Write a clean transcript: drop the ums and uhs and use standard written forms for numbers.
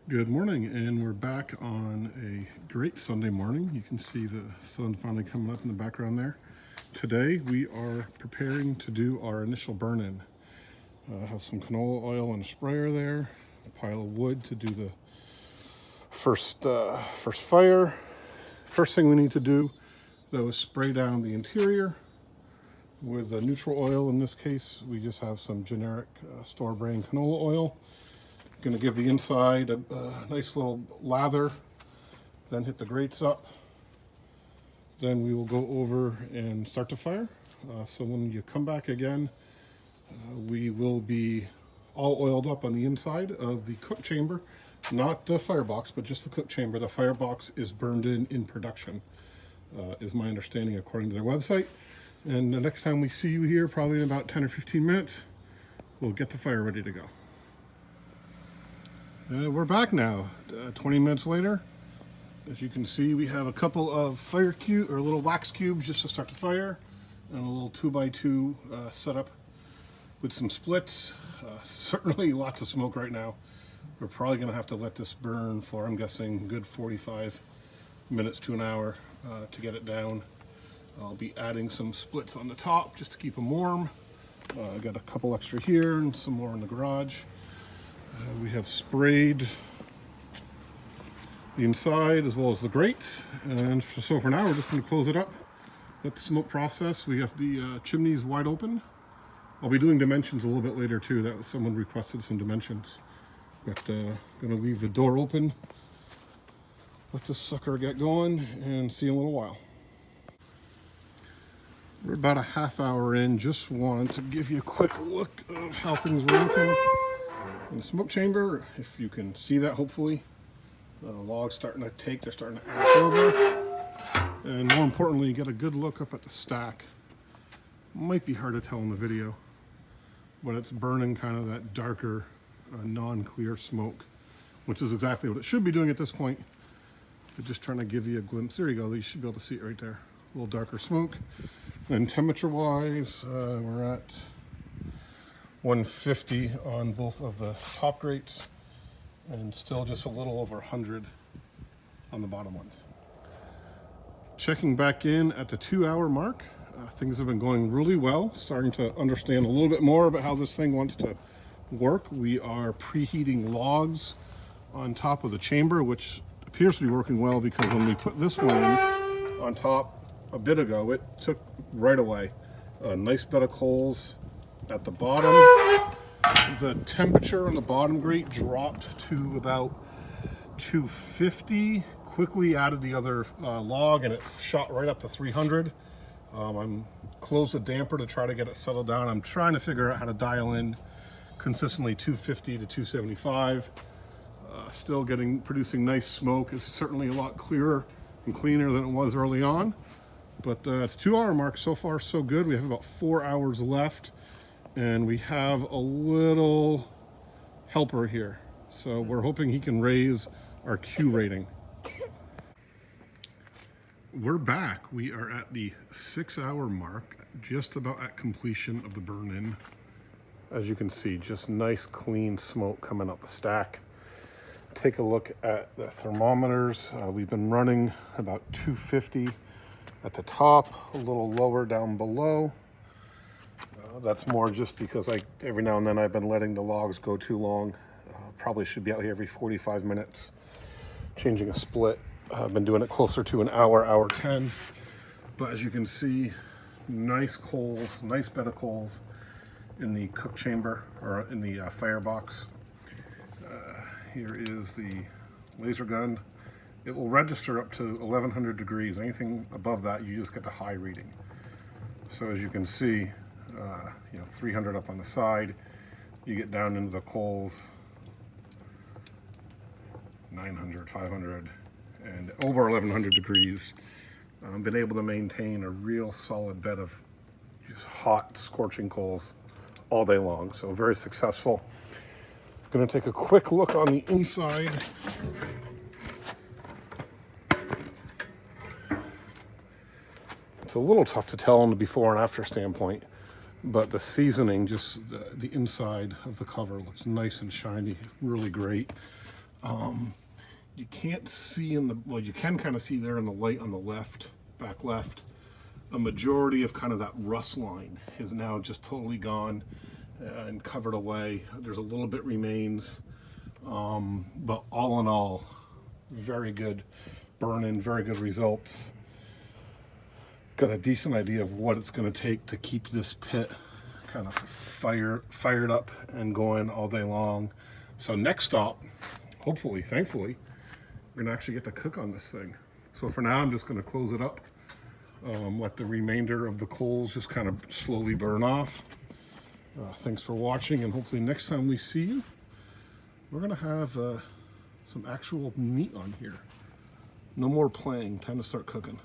Good morning, and we're back on a great Sunday morning. You can see the sun finally coming up in the background there. Today we are preparing to do our initial burn-in. I have some canola oil and a sprayer there, a pile of wood to do the first fire. First thing we need to do, though, is spray down the interior with a neutral oil. In this case, we just have some generic store brand canola oil. Going to give the inside a nice little lather, then hit the grates up. Then we will go over and start the fire. So when you come back again, we will be all oiled up on the inside of the cook chamber, not the firebox, but just the cook chamber. The firebox is burned in production, is my understanding according to their website. And the next time we see you here, probably in about 10 or 15 minutes, we'll get the fire ready to go. We're back now, 20 minutes later. As you can see, we have a couple of little wax cubes just to start the fire, and a little 2x2 setup with some splits. Certainly lots of smoke right now. We're probably going to have to let this burn for, I'm guessing, good 45 minutes to an hour to get it down. I'll be adding some splits on the top just to keep them warm. I got a couple extra here and some more in the garage. We have sprayed the inside as well as the grate, and so for now we're just going to close it up, let the smoke process. We have the chimneys wide open. I'll be doing dimensions a little bit later too. That was someone requested some dimensions, but going to leave the door open, let this sucker get going, and see you in a little while. We're about a half hour in. Just wanted to give you a quick look of how things were looking in the smoke chamber. If you can see that, hopefully. The logs starting to take, they're starting to ash over. And more importantly, get a good look up at the stack. Might be hard to tell in the video, but it's burning kind of that darker, non-clear smoke, which is exactly what it should be doing at this point. But just trying to give you a glimpse. There you go, you should be able to see it right there. A little darker smoke. And temperature-wise, we're at 150 on both of the top grates, and still just a little over 100 on the bottom ones. Checking back in at the 2-hour mark, things have been going really well. Starting to understand a little bit more about how this thing wants to work. We are preheating logs on top of the chamber, which appears to be working well, because when we put this one in on top a bit ago, it took right away. A nice bed of coals at the bottom. The temperature on the bottom grate dropped to about 250. Quickly added the other log, and it shot right up to 300. I'm closed the damper to try to get it settled down. I'm trying to figure out how to dial in consistently 250 to 275. Still producing nice smoke. It's certainly a lot clearer and cleaner than it was early on. But the 2-hour mark, so far so good. We have about 4 hours left, and we have a little helper here. So we're hoping he can raise our Q rating. We're back. We are at the 6-hour mark, just about at completion of the burn-in. As you can see, just nice clean smoke coming up the stack. Take a look at the thermometers. We've been running about 250 at the top, a little lower down below. That's more just because every now and then I've been letting the logs go too long. Probably should be out here every 45 minutes, changing a split. I've been doing it closer to an hour, hour 10. But as you can see, nice coals, nice bed of coals in the cook chamber, or in the firebox. Here is the laser gun. It will register up to 1100 degrees. Anything above that, you just get the high reading. So as you can see, 300 up on the side, you get down into the coals, 900, 500, and over 1100 degrees. I've been able to maintain a real solid bed of just hot, scorching coals all day long. So very successful. Going to take a quick look on the inside. It's a little tough to tell on the before and after standpoint, but the seasoning, just the inside of the cover looks nice and shiny, really great. You can't see in the, well, you can kind of see there in the light on the left, back left, a majority of kind of that rust line is now just totally gone and covered away. There's a little bit remains, but all in all, very good burn-in, very good results. Got a decent idea of what it's going to take to keep this pit kind of fired up and going all day long. So next stop, hopefully, thankfully, we're gonna actually get to cook on this thing. So for now, I'm just gonna close it up, let the remainder of the coals just kind of slowly burn off. Thanks for watching, and hopefully next time we see you, we're gonna have some actual meat on here. No more playing, time to start cooking.